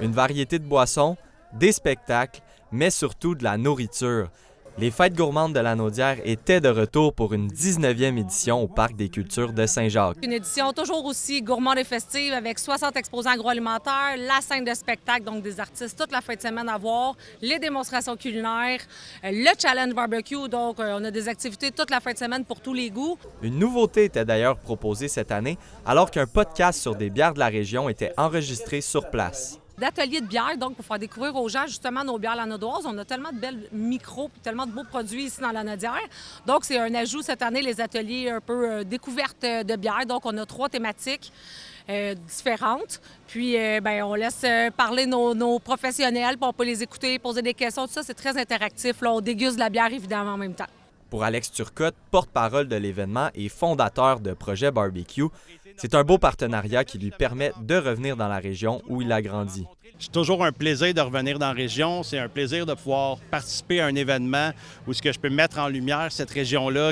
Une variété de boissons, des spectacles, mais surtout de la nourriture. Les Fêtes gourmandes de Lanaudière étaient de retour pour une 19e édition au Parc des cultures de Saint-Jacques. Une édition toujours aussi gourmande et festive avec 60 exposants agroalimentaires, la scène de spectacle, donc des artistes toute la fin de semaine à voir, les démonstrations culinaires, le challenge barbecue, donc on a des activités toute la fin de semaine pour tous les goûts. Une nouveauté était d'ailleurs proposée cette année alors qu'un podcast sur des bières de la région était enregistré sur place. D'ateliers de bière, donc pour faire découvrir aux gens justement nos bières lanaudoises. On a tellement de belles micros puis tellement de beaux produits ici dans la Lanaudière. Donc c'est un ajout cette année, les ateliers un peu découverte de bière. Donc on a 3 thématiques différentes. Puis on laisse parler nos professionnels, puis on peut les écouter, poser des questions, tout ça. C'est très interactif. Là, on déguste de la bière évidemment en même temps. Pour Alex Turcotte, porte-parole de l'événement et fondateur de Projet Barbecue, c'est un beau partenariat qui lui permet de revenir dans la région où il a grandi. C'est toujours un plaisir de revenir dans la région. C'est un plaisir de pouvoir participer à un événement où ce que je peux mettre en lumière cette région-là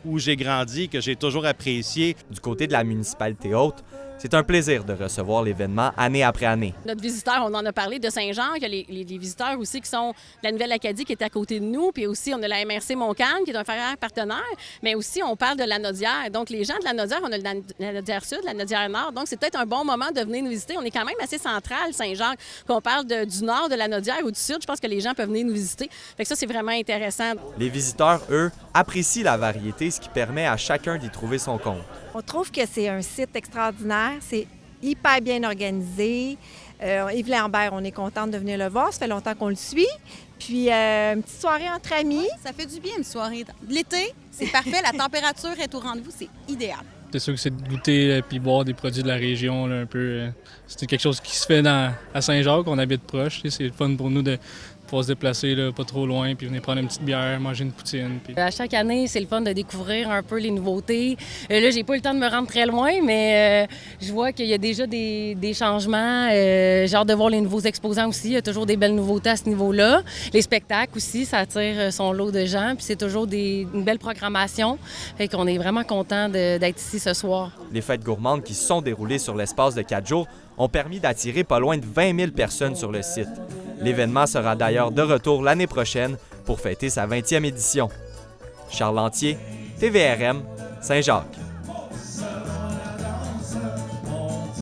où j'ai grandi, que j'ai toujours apprécié. Du côté de la municipalité haute, c'est un plaisir de recevoir l'événement année après année. Notre visiteur, on en a parlé de Saint-Jean, il y a les visiteurs aussi qui sont de la Nouvelle-Acadie qui est à côté de nous, puis aussi on a la MRC Montcalm qui est un frère partenaire, mais aussi on parle de la Lanaudière. Donc les gens de la Lanaudière, on a la Lanaudière Sud, la Lanaudière Nord, donc c'est peut-être un bon moment de venir nous visiter. On est quand même assez central, Saint-Jean, qu'on parle du nord de la Lanaudière ou du sud, je pense que les gens peuvent venir nous visiter. Fait que ça, c'est vraiment intéressant. Les visiteurs, eux, apprécient la variété, ce qui permet à chacun d'y trouver son compte. On trouve que c'est un site extraordinaire, c'est hyper bien organisé. Yves Lambert, on est contente de venir le voir, ça fait longtemps qu'on le suit. Puis une petite soirée entre amis. Ça fait du bien une soirée. L'été, c'est parfait, la température est au rendez-vous, c'est idéal. C'est sûr que c'est de goûter et boire des produits de la région, là, un peu. C'est quelque chose qui se fait à Saint-Jacques, on habite proche. C'est le fun pour nous de pouvoir se déplacer là, pas trop loin, puis venir prendre une petite bière, manger une poutine. Puis... À chaque année, c'est le fun de découvrir un peu les nouveautés. Là, j'ai pas eu le temps de me rendre très loin, mais je vois qu'il y a déjà des changements. J'ai hâte de voir les nouveaux exposants aussi. Il y a toujours des belles nouveautés à ce niveau-là. Les spectacles aussi, ça attire son lot de gens, puis c'est toujours une belle programmation. Fait qu'on est vraiment content d'être ici ce soir. Les fêtes gourmandes qui se sont déroulées sur l'espace de 4 jours ont permis d'attirer pas loin de 20 000 personnes sur le site. L'événement sera d'ailleurs de retour l'année prochaine pour fêter sa 20e édition. Charles Lantier, TVRM, Saint-Jacques.